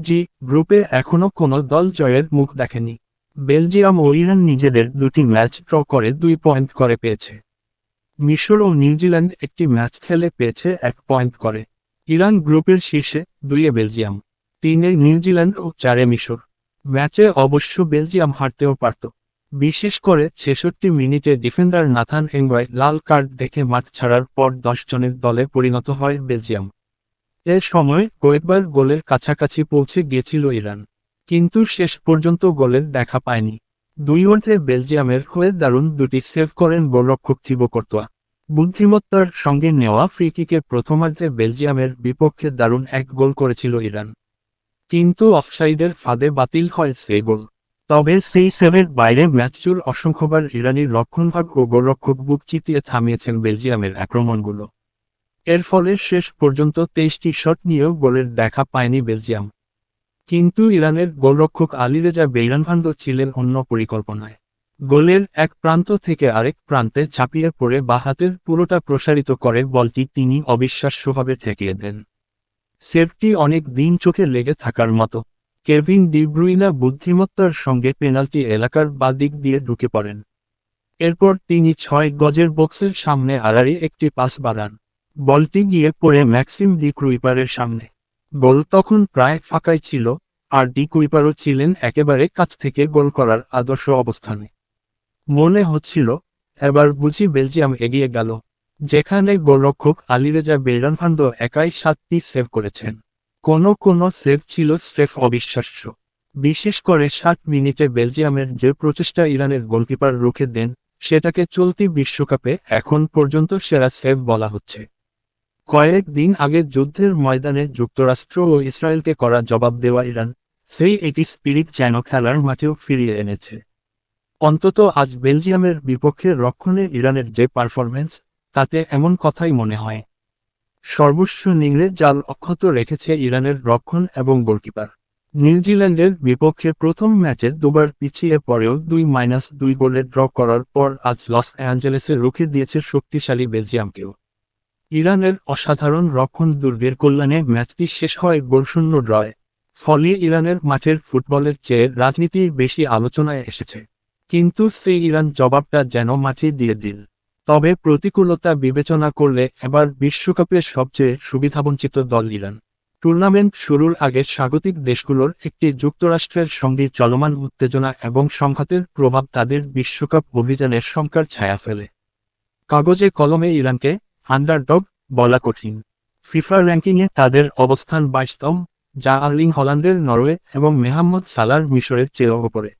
জি গ্রুপে এখনো কোনো দল জয়ের মুখ দেখেনি। বেলজিয়াম ও ইরান নিজেদের দুটি ম্যাচ ড্র করে 2 পয়েন্ট করে পেয়েছে। মিশর ও নিউজিল্যান্ড একটি ম্যাচ খেলে পেয়েছে 1 পয়েন্ট করে। ইরান গ্রুপের শীর্ষে 2-এ বেলজিয়াম, 3-এ নিউজিল্যান্ড ও 4-এ মিশর। ম্যাচে অবশ্য বেলজিয়াম হারতেও পারত, বিশেষ করে 66 মিনিটে ডিফেন্ডার নাথান এঙ্গয় লাল কার্ড দেখে মাঠ ছাড়ার পর 10 জনের দলে পরিণত হয় বেলজিয়াম। এ সময় কয়েকবার গোলের কাছাকাছি পৌঁছে গিয়েছিল ইরান, কিন্তু শেষ পর্যন্ত গোলের দেখা পায়নি। 2 ওভারে বেলজিয়ামের হয়ে দারুণ দুটি সেভ করেন গোলরক্ষক থিবো কর্তোয়া। বুদ্ধিমত্তার সঙ্গে নেওয়া ফ্রি কিকে প্রথমার্ধে বেলজিয়ামের বিপক্ষে দারুণ এক গোল করেছিল ইরান, কিন্তু অফসাইডের ফাঁদে বাতিল হয় সেই গোল। তবে সেই সেভের বাইরে ম্যাচজুড় অসংখ্যবার ইরানি রক্ষণভাগ ও গোলরক্ষক বুক চিতিয়ে থামিয়েছেন বেলজিয়ামের আক্রমণগুলো। এর ফলে শেষ পর্যন্ত 23টি শট নিয়েও গোলের দেখা পায়নি বেলজিয়াম। কিন্তু ইরানের গোলরক্ষক আলীরেজা বেইরানভান্দো ছিলেন অন্য পরিকল্পনায়। গোলের এক প্রান্ত থেকে আরেক প্রান্তে ঝাঁপিয়ে পড়ে বাঁ হাতের পুরোটা প্রসারিত করে বলটি তিনি অবিশ্বাস্যভাবে ঠেকিয়ে দেন। সেভটি অনেক দিন চোখে লেগে থাকার মতো। কেভিন ডি ব্রুইনা বুদ্ধিমত্তার সঙ্গে পেনাল্টি এলাকার বাঁ দিক দিয়ে ঢুকে পড়েন। এরপর তিনি 6 গজের বক্সের সামনে আড়াআড়ি একটি পাস বাড়ান। বলটি গিয়ে পড়ে ম্যাক্সিম ডি ক্রুইপারের সামনে। গোল তখন প্রায় ফাঁকাই ছিল, আর ডি ক্রুইপারও ছিলেন একেবারে কাছ থেকে গোল করার আদর্শ অবস্থানে। মনে হচ্ছিল এবার বুঝি বেলজিয়াম এগিয়ে গেল, যেখানে গোলরক্ষক আলীরেজা বেইরানভান্দো একাই 7টি সেভ করেছেন। কোনো সেভ ছিল স্রেফ অবিশ্বাস্য, বিশেষ করে 60 মিনিটে বেলজিয়ামের যে প্রচেষ্টা ইরানের গোলকিপার রুখে দেন, সেটাকে চলতি বিশ্বকাপে এখন পর্যন্ত সেরা সেভ বলা হচ্ছে। কয়েক দিন আগে যুদ্ধের ময়দানে যুক্তরাষ্ট্র ও ইসরায়েলকে করা জবাব দেওয়া ইরান সেই একই স্পিরিট যেন খেলার মাঠেও ফিরিয়ে এনেছে। অন্তত আজ বেলজিয়ামের বিপক্ষে রক্ষণে ইরানের যে পারফরম্যান্স, তাতে এমন কথাই মনে হয়। সর্বস্ব নিংড়ে জাল অক্ষত রেখেছে ইরানের রক্ষণ এবং গোলকিপার। নিউজিল্যান্ডের বিপক্ষে প্রথম ম্যাচে দুবার পিছিয়ে পড়েও 2-2 গোলে ড্র করার পর আজ লস অ্যাঞ্জেলেসে রুখে দিয়েছে শক্তিশালী বেলজিয়ামকেও। ইরানের অসাধারণ রক্ষণ দুর্গের কল্যাণে ম্যাচটি শেষ হয় গোলশূন্য ড্রয়ে। ফলে ইরানের মাঠের ফুটবলের চেয়ে রাজনীতি বেশি আলোচনায় এসেছে। কিন্তু সেই ইরান জবাবটা যেন মাঠে দিয়ে দিল। তবে প্রতিকূলতা বিবেচনা করলে এবার বিশ্বকাপে সবচেয়ে সুবিধাবঞ্চিত দল ইরান। টুর্নামেন্ট শুরুর আগে স্বাগতিক দেশগুলোর একটি যুক্তরাষ্ট্রের সঙ্গে চলমান উত্তেজনা এবং সংঘাতের প্রভাব তাদের বিশ্বকাপ অভিযানের শঙ্কার ছায়া ফেলে। কাগজে কলমে ইরানকে আন্ডারডগ বলা কঠিন। ফিফা র্যাঙ্কিংয়ে তাদের অবস্থান 22তম, যা আর্লিং হল্যান্ডের নরওয়ে এবং মেহাম্মদ সালার মিশরের চেয়েও ওপরে।